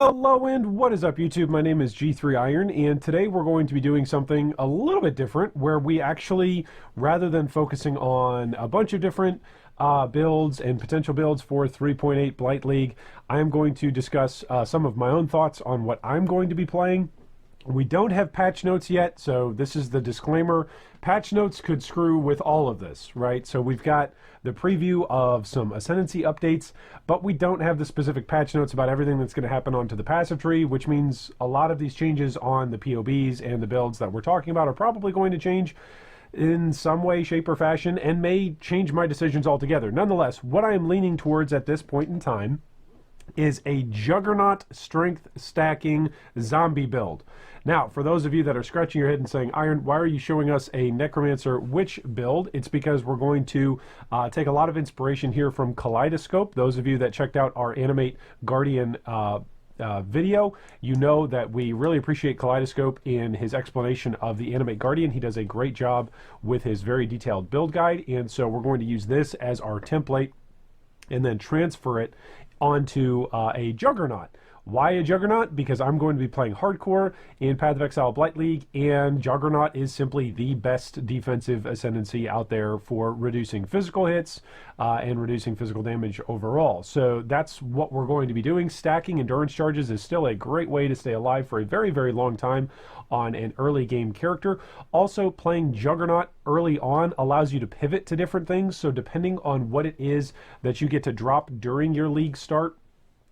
Hello and what is up YouTube? My name is G3Iron and today we're going to be doing something a little bit different where we actually, rather than focusing on a bunch of different builds and potential builds for 3.8 Blight League, I am going to discuss some of my own thoughts on what I'm going to be playing. We don't have patch notes yet, so this is the disclaimer. Patch notes could screw with all of this, right? So we've got the preview of some Ascendancy updates, but we don't have the specific patch notes about everything that's going to happen onto the passive tree, which means a lot of these changes on the POBs and the builds that we're talking about are probably going to change in some way, shape, or fashion, and may change my decisions altogether. Nonetheless, what I am leaning towards at this point in time is a Juggernaut strength stacking zombie build. Now, for those of you that are scratching your head and saying, Iron, why are you showing us a Necromancer Witch build? It's because we're going to take a lot of inspiration here from Qlidascope. Those of you that checked out our Animate Guardian video, you know that we really appreciate Qlidascope in his explanation of the Animate Guardian. He does a great job with his very detailed build guide, and so we're going to use this as our template and then transfer it onto a Juggernaut. Why a Juggernaut? Because I'm going to be playing hardcore in Path of Exile Blight League, and Juggernaut is simply the best defensive ascendancy out there for reducing physical hits and reducing physical damage overall. So that's what we're going to be doing. Stacking endurance charges is still a great way to stay alive for a very, very long time on an early game character. Also, playing Juggernaut early on allows you to pivot to different things. So depending on what it is that you get to drop during your league start,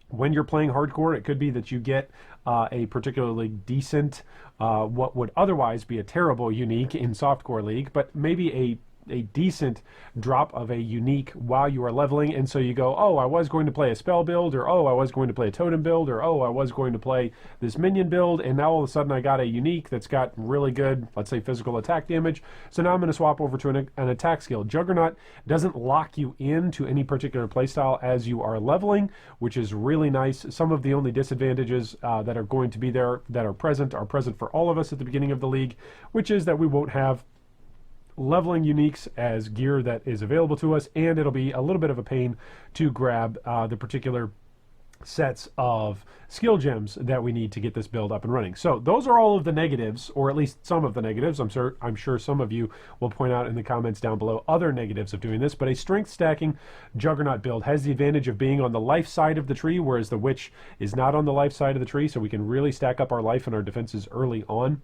when you're playing hardcore, it could be that you get a particularly decent, what would otherwise be a terrible unique in softcore league, but maybe a decent drop of a unique while you are leveling, and so you go, oh, I was going to play a spell build, or oh, I was going to play a totem build, or oh, I was going to play this minion build, and now all of a sudden I got a unique that's got really good, let's say, physical attack damage, so now I'm going to swap over to an attack skill. Juggernaut doesn't lock you into any particular playstyle as you are leveling, which is really nice. Some of the only disadvantages that are going to be there that are present for all of us at the beginning of the league, which is that we won't have leveling uniques as gear that is available to us, and it'll be a little bit of a pain to grab the particular sets of skill gems that we need to get this build up and running. So those are all of the negatives, or at least some of the negatives. I'm sure some of you will point out in the comments down below other negatives of doing this, but a strength stacking Juggernaut build has the advantage of being on the life side of the tree, whereas the Witch is not on the life side of the tree, so we can really stack up our life and our defenses early on.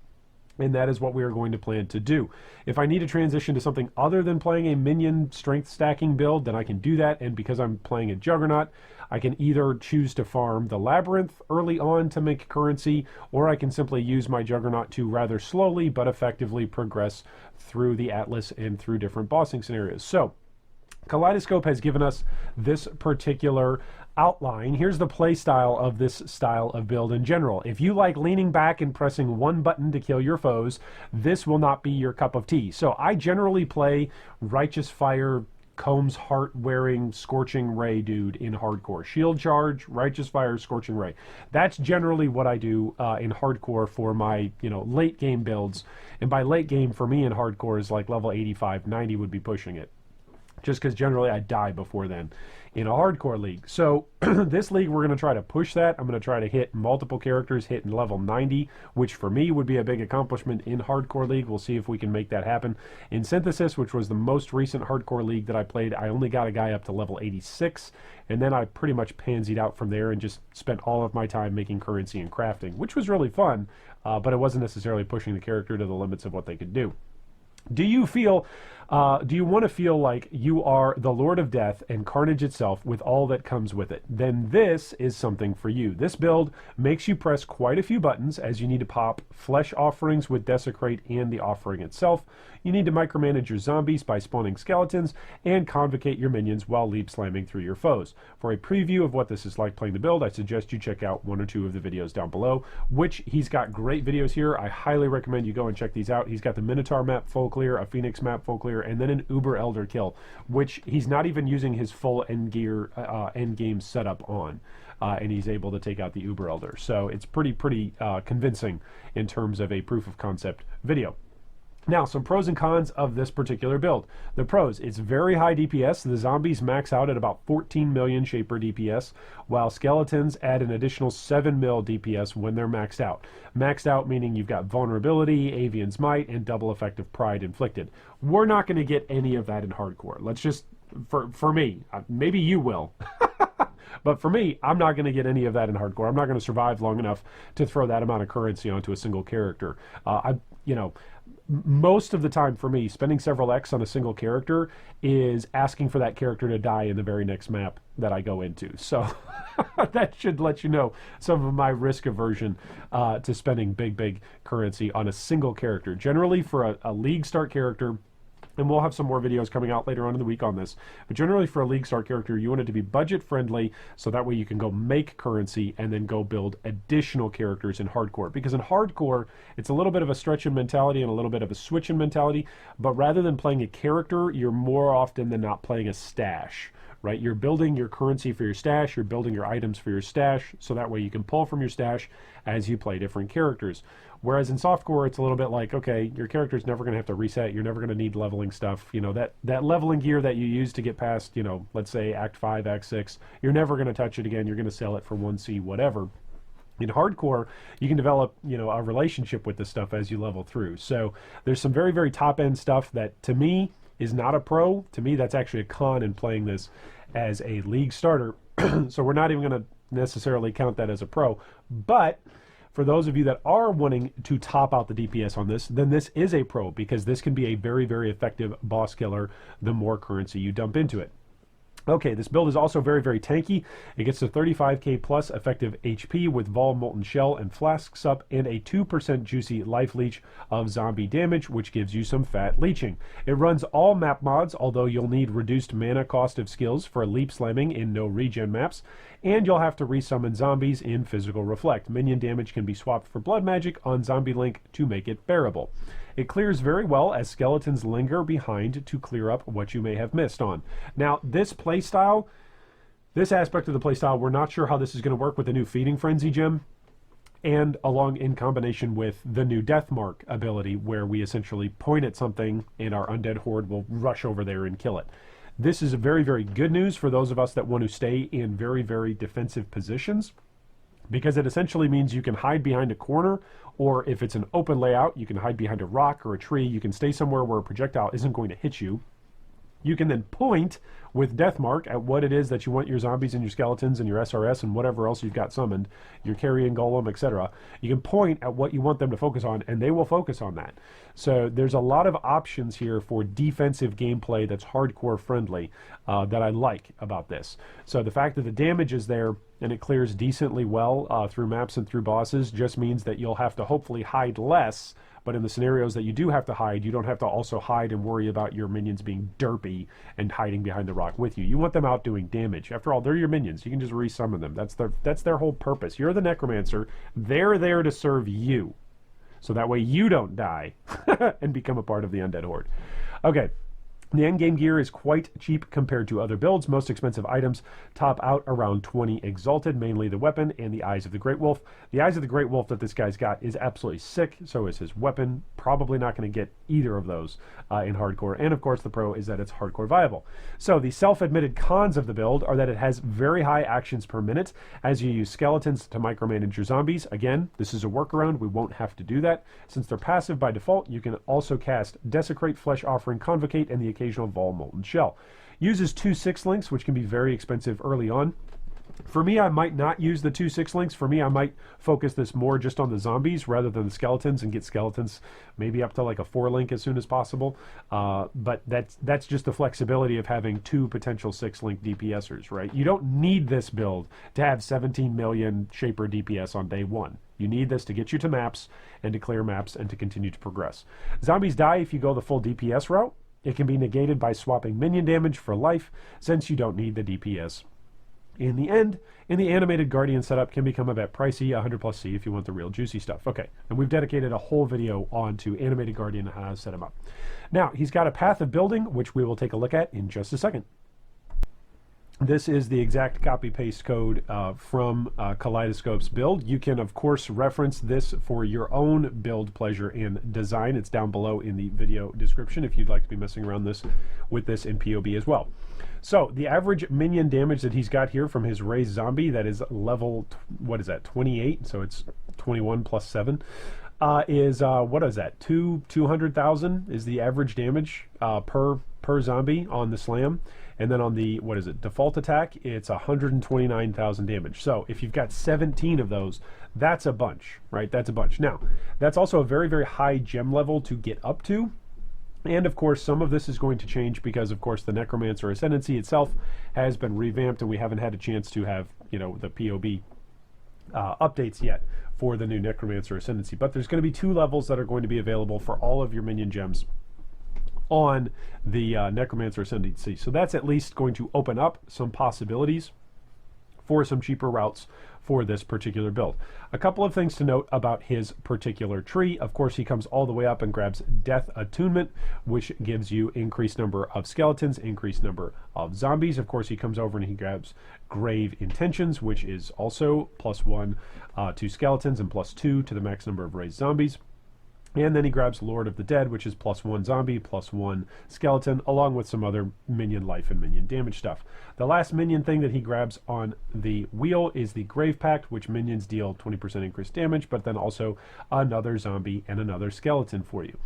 And that is what we are going to plan to do. If I need to transition to something other than playing a minion strength stacking build, then I can do that. And because I'm playing a Juggernaut, I can either choose to farm the Labyrinth early on to make currency, or I can simply use my Juggernaut to rather slowly but effectively progress through the Atlas and through different bossing scenarios. So Qlidascope has given us this particular outline. Here's the play style of this style of build in general. If you like leaning back and pressing one button to kill your foes, this will not be your cup of tea. So I generally play Righteous Fire, Combs Heart wearing Scorching Ray dude in hardcore. Shield Charge, Righteous Fire, Scorching Ray. That's generally what I do in hardcore for my late game builds. And by late game for me in hardcore is like level 85, 90 would be pushing it, just because generally I die before then in a hardcore league. So this league, we're going to try to push that. I'm going to try to hit multiple characters, hit level 90, which for me would be a big accomplishment in hardcore league. We'll see if we can make that happen. In Synthesis, which was the most recent hardcore league that I played, I only got a guy up to level 86, and then I pretty much pansied out from there and just spent all of my time making currency and crafting, which was really fun, but it wasn't necessarily pushing the character to the limits of what they could do. Do you want to feel like you are the Lord of Death and Carnage itself with all that comes with it? Then this is something for you. This build makes you press quite a few buttons as you need to pop flesh offerings with Desecrate and the offering itself. You need to micromanage your zombies by spawning skeletons and convocate your minions while leap slamming through your foes. For a preview of what this is like playing the build, I suggest you check out one or two of the videos down below, which he's got great videos here. I highly recommend you go and check these out. He's got the Minotaur map full clear, a Phoenix map full clear, and then an Uber Elder kill, which he's not even using his full end game setup on. And he's able to take out the Uber Elder. So it's pretty convincing in terms of a proof of concept video. Now, some pros and cons of this particular build. The pros, it's very high DPS. The zombies max out at about 14 million Shaper DPS, while skeletons add an additional 7 mil DPS when they're maxed out. Maxed out meaning you've got vulnerability, Avian's Might, and double effective Pride inflicted. We're not going to get any of that in hardcore. Let's just, for me, maybe you will. But for me, I'm not going to get any of that in hardcore. I'm not going to survive long enough to throw that amount of currency onto a single character. Most of the time for me, spending several X on a single character is asking for that character to die in the very next map that I go into. So that should let you know some of my risk aversion to spending big currency on a single character. Generally, for a league start character, and we'll have some more videos coming out later on in the week on this. But generally for a league start character, you want it to be budget friendly, so that way you can go make currency and then go build additional characters in hardcore. Because in hardcore, it's a little bit of a stretching mentality and a little bit of a switching mentality. But rather than playing a character, you're more often than not playing a stash. Right? You're building your currency for your stash, you're building your items for your stash, so that way you can pull from your stash as you play different characters. Whereas in softcore, it's a little bit like, okay, your character's never going to have to reset, you're never going to need leveling stuff. You know, that leveling gear that you use to get past, you know, let's say Act 5, Act 6, you're never going to touch it again, you're going to sell it for 1C, whatever. In hardcore, you can develop, you know, a relationship with this stuff as you level through. So there's some very top-end stuff that, to me, is not a pro. To me, that's actually a con in playing this as a league starter. So we're not even going to necessarily count that as a pro. But for those of you that are wanting to top out the DPS on this, then this is a pro, because this can be a very effective boss killer the more currency you dump into it. Okay, this build is also very tanky. It gets to 35k plus effective HP with Vol Molten Shell and Flask Sup, and a 2% juicy life leech of zombie damage, which gives you some fat leeching. It runs all map mods, although you'll need reduced mana cost of skills for leap slamming in no regen maps, and you'll have to resummon zombies in Physical Reflect. Minion damage can be swapped for blood magic on Zombie Link to make it bearable. It clears very well as skeletons linger behind to clear up what you may have missed on. Now, this playstyle, this aspect of the playstyle, we're not sure how this is going to work with the new Feeding Frenzy gem, and along in combination with the new Death Mark ability, where we essentially point at something and our undead horde will rush over there and kill it. This is very good news for those of us that want to stay in very defensive positions, because it essentially means you can hide behind a corner, or if it's an open layout, you can hide behind a rock or a tree. You can stay somewhere where a projectile isn't going to hit you. You can then point with Death Mark at what it is that you want your zombies and your skeletons and your SRS and whatever else you've got summoned, your carrion golem, etc. You can point at what you want them to focus on, and they will focus on that. So there's a lot of options here for defensive gameplay that's hardcore friendly that I like about this. So the fact that the damage is there and it clears decently well through maps and through bosses just means that you'll have to hopefully hide less. But in the scenarios that you do have to hide, you don't have to also hide and worry about your minions being derpy and hiding behind the rock with you. You want them out doing damage. After all, they're your minions. You can just resummon them. That's their whole purpose. You're the necromancer. They're there to serve you. So that way you don't die and become a part of the undead horde. Okay. The endgame gear is quite cheap compared to other builds. Most expensive items top out around 20 exalted, mainly the weapon and the Eyes of the Great Wolf. The Eyes of the Great Wolf that this guy's got is absolutely sick, so is his weapon. Probably not going to get either of those in hardcore. And of course the pro is that it's hardcore viable. So the self-admitted cons of the build are that it has very high actions per minute as you use skeletons to micromanage your zombies. Again, this is a workaround. We won't have to do that. Since they're passive by default, you can also cast Desecrate, Flesh Offering, Convocate, and the occasional Vol Molten Shell. Uses 2 6 links, which can be very expensive early on. For me, I might not use the 2 6 links. For me, I might focus this more just on the zombies rather than the skeletons, and get skeletons maybe up to like a 4 link as soon as possible. But that's just the flexibility of having 2 potential 6 link DPSers, right? You don't need this build to have 17 million Shaper DPS on day 1. You need this to get you to maps and to clear maps and to continue to progress. Zombies die if you go the full DPS route. It can be negated by swapping minion damage for life, since you don't need the DPS. In the end, in the animated Guardian setup can become a bit pricey, 100+ C if you want the real juicy stuff. Okay, and we've dedicated a whole video onto animated Guardian and how to set him up. Now, he's got a path of building, which we will take a look at in just a second. This is the exact copy-paste code from Qlidascope's build. You can, of course, reference this for your own build pleasure and design. It's down below in the video description if you'd like to be messing around with this in POB as well. So the average minion damage that he's got here from his raised zombie, that is level, what is that, 28? So it's 21 plus 7. Is what is that? 200,000 is the average damage per zombie on the slam. And then on the, what is it, default attack, it's 129,000 damage. So if you've got 17 of those, that's a bunch, right? That's a bunch. Now, that's also a very, very high gem level to get up to. And of course, some of this is going to change because, of course, the Necromancer Ascendancy itself has been revamped, and we haven't had a chance to have, you know, the POB updates yet for the new Necromancer Ascendancy. But there's going to be 2 levels that are going to be available for all of your minion gems on the Necromancer Ascendancy. So that's at least going to open up some possibilities for some cheaper routes for this particular build. A couple of things to note about his particular tree. Of course, he comes all the way up and grabs Death Attunement, which gives you increased number of skeletons, increased number of zombies. Of course, he comes over and he grabs Grave Intentions, which is also +1 to skeletons and +2 to the max number of raised zombies. And then he grabs Lord of the Dead, which is +1 zombie, +1 skeleton, along with some other minion life and minion damage stuff. The last minion thing that he grabs on the wheel is the Grave Pact, which minions deal 20% increased damage, but then also another zombie and another skeleton for you.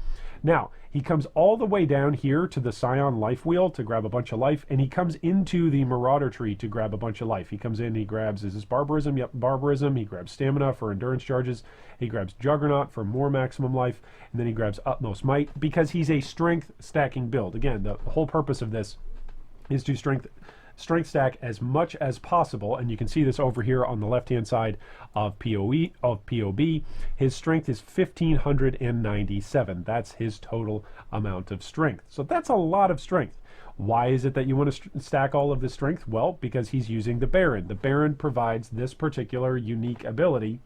Now, he comes all the way down here to the Scion Life Wheel to grab a bunch of life, and he comes into the Marauder tree to grab a bunch of life. He comes in, he grabs, is this Barbarism? Yep, Barbarism. He grabs Stamina for endurance charges. He grabs Juggernaut for more maximum life, and then he grabs Utmost Might because he's a strength stacking build. Again, the whole purpose of this is to strength stack as much as possible, and you can see this over here on the left hand side of POB. His strength is 1597. That's his total amount of strength. So that's a lot of strength. Why is it that you want to stack all of this strength? Well, because he's using the Baron. The Baron provides this particular unique ability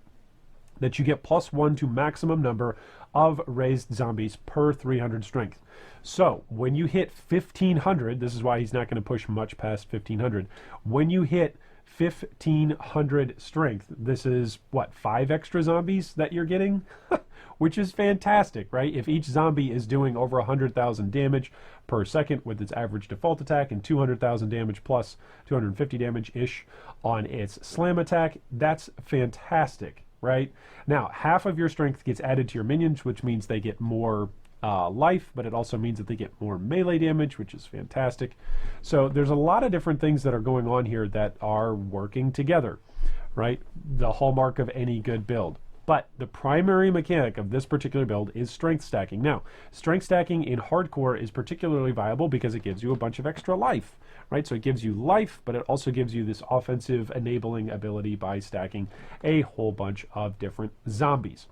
that you get +1 to maximum number of raised zombies per 300 strength. So when you hit 1500, this is why he's not going to push much past 1500. When you hit 1500 strength, this is what, 5 extra zombies that you're getting? Which is fantastic, right? If each zombie is doing over 100,000 damage per second with its average default attack and 200,000 damage plus 250 damage-ish on its slam attack, that's fantastic, right? Now, half of your strength gets added to your minions, which means they get more life, but it also means that they get more melee damage, which is fantastic. So there's a lot of different things that are going on here that are working together, right? The hallmark of any good build. But the primary mechanic of this particular build is strength stacking. Now, strength stacking in hardcore is particularly viable because it gives you a bunch of extra life, right? So it gives you life, but it also gives you this offensive enabling ability by stacking a whole bunch of different zombies.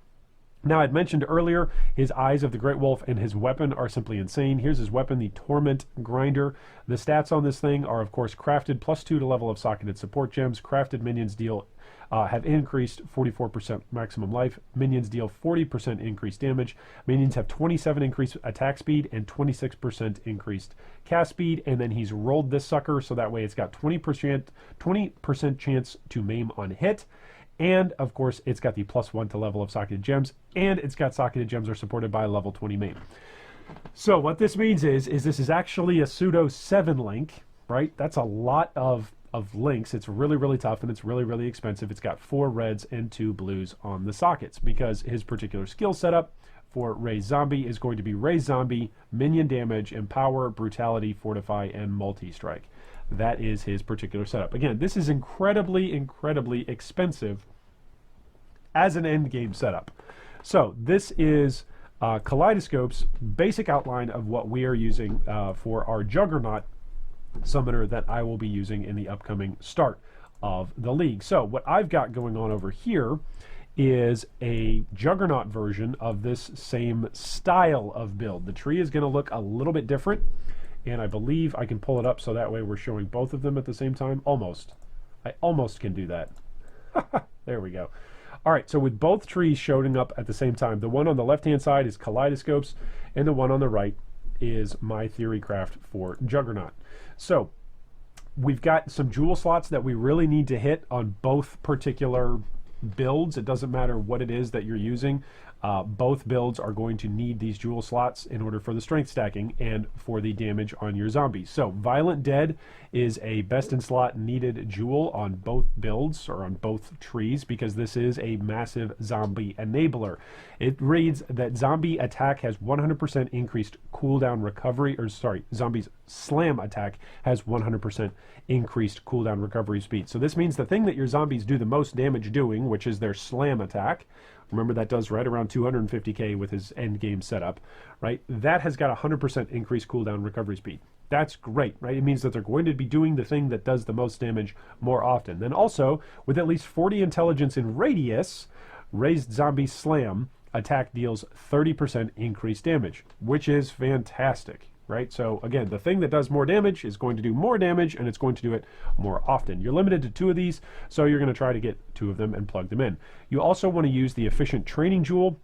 Now, I'd mentioned earlier his Eyes of the Great Wolf and his weapon are simply insane. Here's his weapon, the Torment Grinder. The stats on this thing are, of course, crafted +2 to level of socketed support gems. Crafted minions have increased 44% maximum life. Minions deal 40% increased damage. Minions have 27 increased attack speed and 26% increased cast speed. And then he's rolled this sucker so that way it's got 20% chance to maim on hit. And, of course, it's got the +1 to level of socketed gems, and it's got socketed gems are supported by a level 20 main. So what this means is this is actually a pseudo 7 link, right? That's a lot of links. It's really, really tough, and it's really, really expensive. It's got 4 reds and 2 blues on the sockets because his particular skill setup for Raised Zombie is going to be Raised Zombie, Minion Damage, Empower, Brutality, Fortify, and Multi-Strike. That is his particular setup. Again, this is incredibly, incredibly expensive as an end game setup. So this is Qlidascope's basic outline of what we are using for our Juggernaut summoner that I will be using in the upcoming start of the league. So what I've got going on over here is a Juggernaut version of this same style of build. The tree is going to look a little bit different, and I believe I can pull it up so that way we're showing both of them at the same time. Almost. I almost can do that. There we go. All right, so with both trees showing up at the same time, the one on the left-hand side is Qlidascope's, and the one on the right is my theory craft for Juggernaut. So we've got some jewel slots that we really need to hit on both particular builds. It doesn't matter what it is that you're using. Both builds are going to need these jewel slots in order for the strength stacking and for the damage on your zombies. So Violent Dead is a best in slot needed jewel on both builds or on both trees because this is a massive zombie enabler. It reads that zombie attack has 100% increased cooldown recovery, or sorry, zombies slam attack has 100% increased cooldown recovery speed. So this means the thing that your zombies do the most damage doing, which is their slam attack, remember that does right around 250k with his end game setup, right? That has got 100% increased cooldown recovery speed. That's great, right? It means that they're going to be doing the thing that does the most damage more often. Then also, with at least 40 intelligence in radius, raised zombie slam attack deals 30% increased damage, which is fantastic, right? So again, the thing that does more damage is going to do more damage, and it's going to do it more often. You're limited to 2 of these, so you're going to try to get 2 of them and plug them in. You also want to use the Efficient Training Jewel.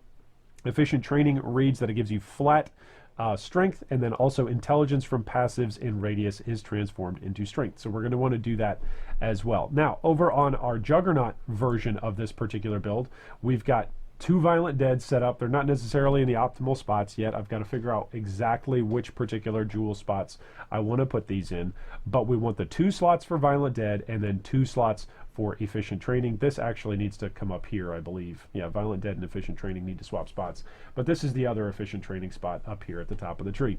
Efficient Training reads that it gives you flat strength, and then also intelligence from passives in radius is transformed into strength. So we're going to want to do that as well. Now, over on our Juggernaut version of this particular build, we've got 2 Violent Dead set up. They're not necessarily in the optimal spots yet. I've got to figure out exactly which particular jewel spots I want to put these in, but we want the 2 slots for Violent Dead and then 2 slots for Efficient Training. This actually needs to come up here, I believe. Yeah, Violent Dead and Efficient Training need to swap spots, but this is the other Efficient Training spot up here at the top of the tree.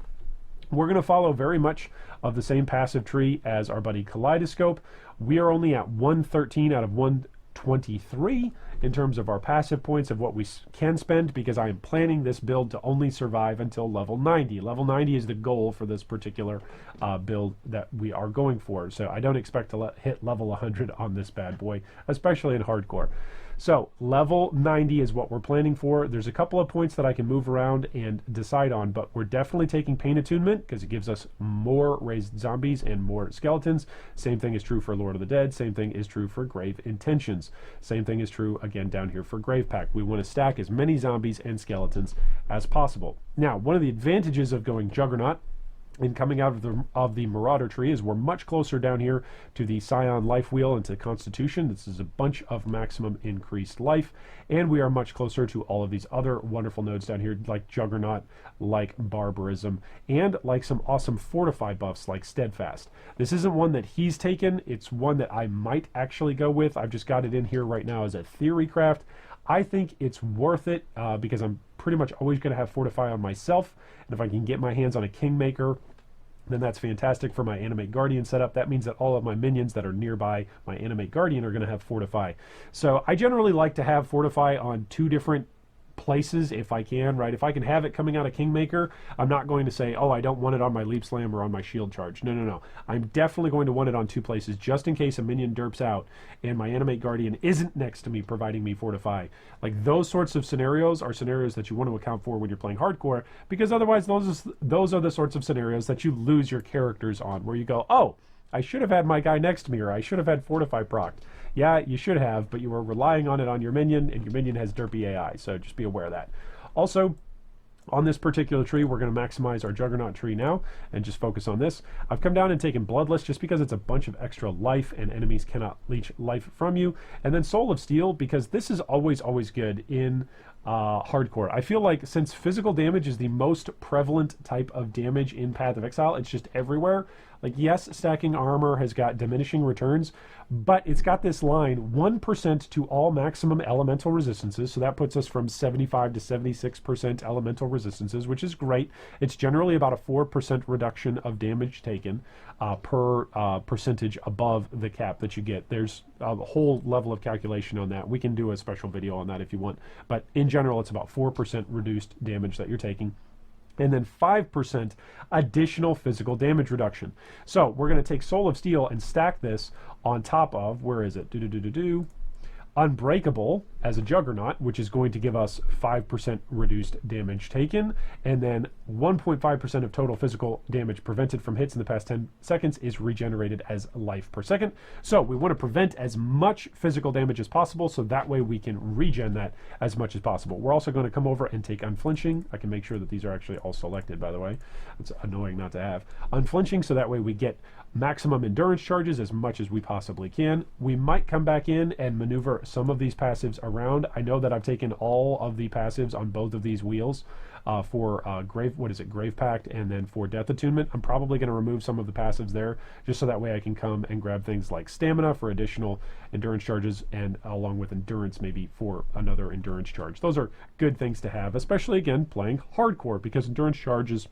We're going to follow very much of the same passive tree as our buddy Qlidascope. We are only at 113 out of 123 in terms of our passive points of what we can spend, because I am planning this build to only survive until level 90. Level 90 is the goal for this particular build that we are going for. So I don't expect to hit level 100 on this bad boy, especially in hardcore. So level 90 is what we're planning for. There's a couple of points that I can move around and decide on, but we're definitely taking Pain Attunement because it gives us more raised zombies and more skeletons. Same thing is true for Lord of the Dead. Same thing is true for Grave Intentions. Same thing is true again down here for Grave Pack. We want to stack as many zombies and skeletons as possible. Now, one of the advantages of going Juggernaut and coming out of the Marauder tree is we're much closer down here to the Scion life wheel and to Constitution. This is a bunch of maximum increased life, and we are much closer to all of these other wonderful nodes down here, like Juggernaut, like Barbarism, and like some awesome Fortify buffs like Steadfast. This isn't one that he's taken. It's one that I might actually go with. I've just got it in here right now as a theory craft. I think it's worth it because I'm pretty much always going to have Fortify on myself, and if I can get my hands on a Kingmaker, then that's fantastic for my Animate Guardian setup. That means that all of my minions that are nearby my Animate Guardian are going to have Fortify. So I generally like to have Fortify on 2 different places if I can, right? If I can have it coming out of Kingmaker, I'm not going to say, oh, I don't want it on my Leap Slam or on my Shield Charge. No, no, no. I'm definitely going to want it on 2 places just in case a minion derps out and my Animate Guardian isn't next to me providing me Fortify. Like those sorts of scenarios are scenarios that you want to account for when you're playing hardcore, because otherwise those are the sorts of scenarios that you lose your characters on, where you go, oh, I should have had my guy next to me, or I should have had Fortify procced. Yeah, you should have, but you were relying on it on your minion, and your minion has derpy AI, so just be aware of that. Also, on this particular tree, we're going to maximize our Juggernaut tree now and just focus on this. I've come down and taken Bloodless just because it's a bunch of extra life and enemies cannot leech life from you. And then Soul of Steel, because this is always good in hardcore. I feel like since physical damage is the most prevalent type of damage in Path of Exile, it's just everywhere. Like, yes, stacking armor has got diminishing returns, but it's got this line, 1% to all maximum elemental resistances, so that puts us from 75 to 76% elemental resistances, which is great. It's generally about a 4% reduction of damage taken per percentage above the cap that you get. There's a whole level of calculation on that. We can do a special video on that if you want, but in general, it's about 4% reduced damage that you're taking. And then 5% additional physical damage reduction. So we're going to take Soul of Steel and stack this on top of, where is it? Unbreakable as a Juggernaut, which is going to give us 5% reduced damage taken, and then 1.5% of total physical damage prevented from hits in the past 10 seconds is regenerated as life per second. So we want to prevent as much physical damage as possible, so that way we can regen that as much as possible. We're also going to come over and take Unflinching. I can make sure that these are actually all selected, by the way. It's annoying not to have. Unflinching, so that way we get maximum endurance charges as much as we possibly can. We might come back in and maneuver some of these passives around. I know that I've taken all of the passives on both of these wheels for Grave Pact, and then for Death Attunement. I'm probably going to remove some of the passives there, just so that way I can come and grab things like Stamina for additional endurance charges, and along with Endurance maybe for another endurance charge. Those are good things to have, especially, again, playing hardcore, because endurance charges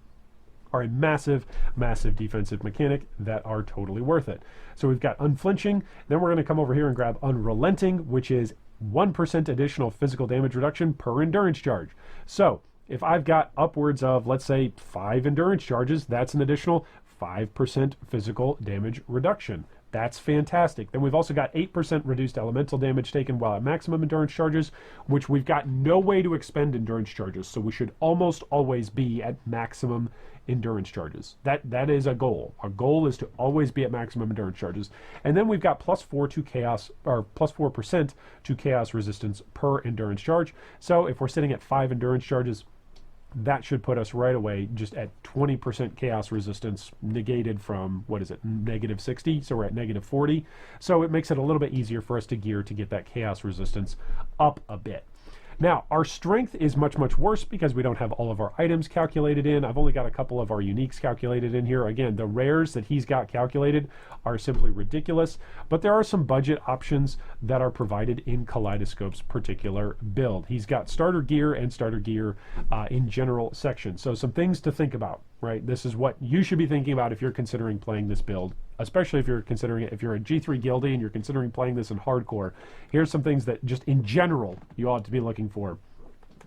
are a massive, massive defensive mechanic that are totally worth it. So we've got Unflinching, then we're going to come over here and grab Unrelenting, which is 1% additional physical damage reduction per endurance charge. So if I've got upwards of, let's say, 5 endurance charges, that's an additional 5% physical damage reduction. That's fantastic. Then we've also got 8% reduced elemental damage taken while at maximum endurance charges, which we've got no way to expend endurance charges, so we should almost always be at maximum endurance charges. That is a goal. Our goal is to always be at maximum endurance charges. And then we've got +4 to chaos, or +4% to chaos resistance per endurance charge. So if we're sitting at 5 endurance charges, that should put us right away just at 20% chaos resistance, negated from, what is it, -60, so we're at -40. So it makes it a little bit easier for us to gear to get that chaos resistance up a bit. Now, our strength is much, much worse because we don't have all of our items calculated in. I've only got a couple of our uniques calculated in here. Again, the rares that he's got calculated are simply ridiculous, but there are some budget options that are provided in Qlidascope's particular build. He's got starter gear and starter gear in general section. So some things to think about, right? This is what you should be thinking about if you're considering playing this build, especially if you're considering it, if you're a G3 guildie and you're considering playing this in hardcore. Here's some things that just in general you ought to be looking for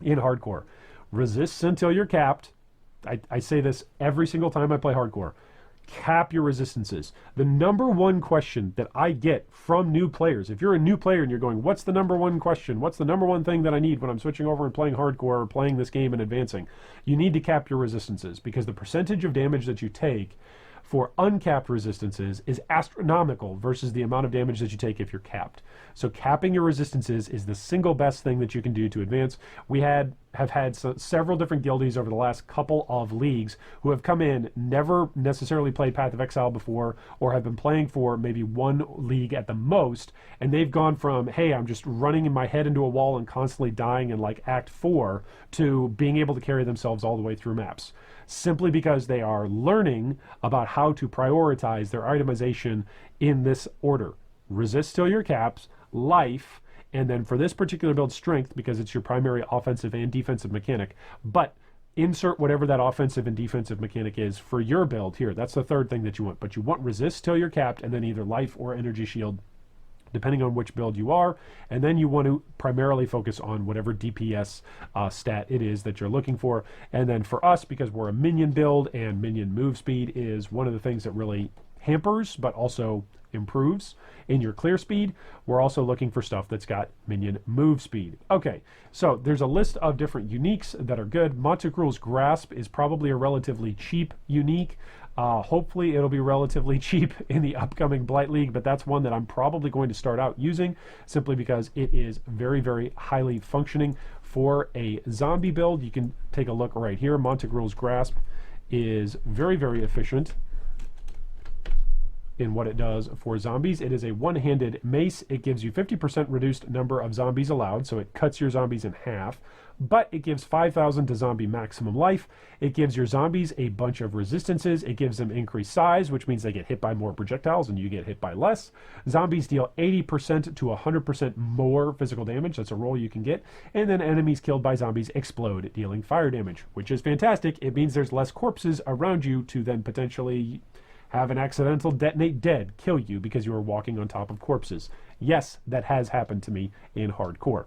in hardcore. Resists until you're capped. I say this every single time I play hardcore. Cap your resistances. The number one question that I get from new players, if you're a new player and you're going, what's the number one question? What's the number one thing that I need when I'm switching over and playing hardcore or playing this game and advancing? You need to cap your resistances, because the percentage of damage that you take for uncapped resistances is astronomical versus the amount of damage that you take if you're capped. So capping your resistances is the single best thing that you can do to advance. We have had several different guildies over the last couple of leagues who have come in, never necessarily played Path of Exile before, or have been playing for maybe one league at the most, and they've gone from, hey, I'm just running my head into a wall and constantly dying in like Act 4, to being able to carry themselves all the way through maps, simply because they are learning about how to prioritize their itemization in this order. Resist till you're capped, life, and then for this particular build, strength, because it's your primary offensive and defensive mechanic. But insert whatever that offensive and defensive mechanic is for your build here. That's the third thing that you want. But you want resist till you're capped, and then either life or energy shield, depending on which build you are. And then you want to primarily focus on whatever DPS stat it is that you're looking for. And then for us, because we're a minion build and minion move speed is one of the things that really hampers but also improves in your clear speed, we're also looking for stuff that's got minion move speed. Okay, so there's a list of different uniques that are good. Montegrul's Grasp is probably a relatively cheap unique. Hopefully it'll be relatively cheap in the upcoming Blight League, but that's one that I'm probably going to start out using simply because it is very, very highly functioning for a zombie build. You can take a look right here. Montegrul's Grasp is very, very efficient in what it does for zombies. It is a one-handed mace. It gives you 50% reduced number of zombies allowed, so it cuts your zombies in half, but it gives 5,000 to zombie maximum life. It gives your zombies a bunch of resistances. It gives them increased size, which means they get hit by more projectiles and you get hit by less. Zombies deal 80% to 100% more physical damage. That's a roll you can get. And then enemies killed by zombies explode, dealing fire damage, which is fantastic. It means there's less corpses around you to then potentially have an accidental detonate dead, kill you because you were walking on top of corpses. Yes, that has happened to me in hardcore.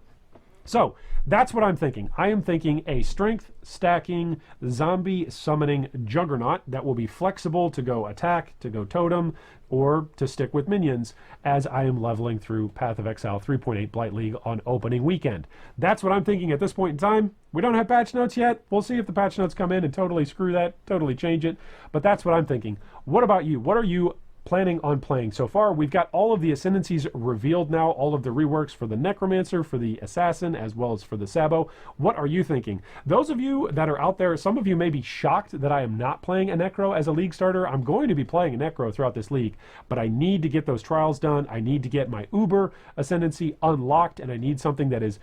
So that's what I'm thinking. I am thinking a strength stacking zombie summoning juggernaut that will be flexible to go attack, to go totem, or to stick with minions as I am leveling through Path of Exile 3.8 Blight League on opening weekend. That's what I'm thinking at this point in time. We don't have patch notes yet. We'll see if the patch notes come in and totally screw that, totally change it. But that's what I'm thinking. What about you? What are you planning on playing so far. We've got all of the ascendancies revealed now, all of the reworks for the Necromancer, for the Assassin, as well as for the Sabo. What are you thinking? Those of you that are out there, some of you may be shocked that I am not playing a Necro as a league starter. I'm going to be playing a Necro throughout this league, but I need to get those trials done. I need to get my Uber ascendancy unlocked, and I need something that is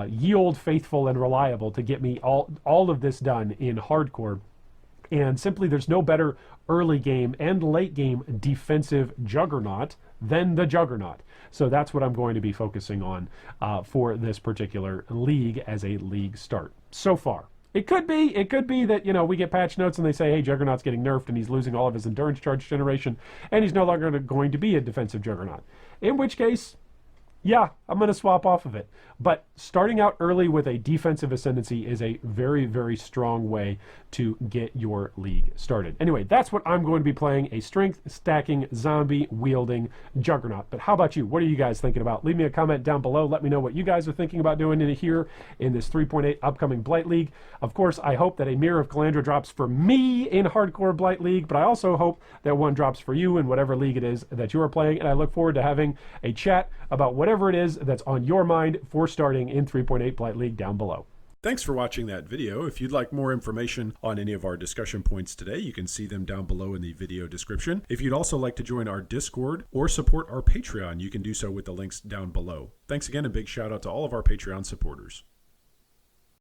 yield, faithful, and reliable to get me all of this done in hardcore. And simply, there's no better early game and late game defensive juggernaut than the Juggernaut. So that's what I'm going to be focusing on for this particular league as a league start so far. It could be that, you know, we get patch notes and they say, hey, Juggernaut's getting nerfed and he's losing all of his endurance charge generation and he's no longer going to be a defensive Juggernaut. In which case, yeah, I'm going to swap off of it. But starting out early with a defensive ascendancy is a very, very strong way to get your league started. Anyway, that's what I'm going to be playing, a strength stacking, zombie wielding Juggernaut. But how about you? What are you guys thinking about? Leave me a comment down below. Let me know what you guys are thinking about doing in here in this 3.8 upcoming Blight League. Of course, I hope that a Mirror of Calandra drops for me in Hardcore Blight League, but I also hope that one drops for you in whatever league it is that you are playing. And I look forward to having a chat about whatever it is that's on your mind for starting in 3.8 Blight League down below. Thanks for watching that video. If you'd like more information on any of our discussion points today, you can see them down below in the video description. If you'd also like to join our Discord or support our Patreon, you can do so with the links down below. Thanks again, and big shout out to all of our Patreon supporters.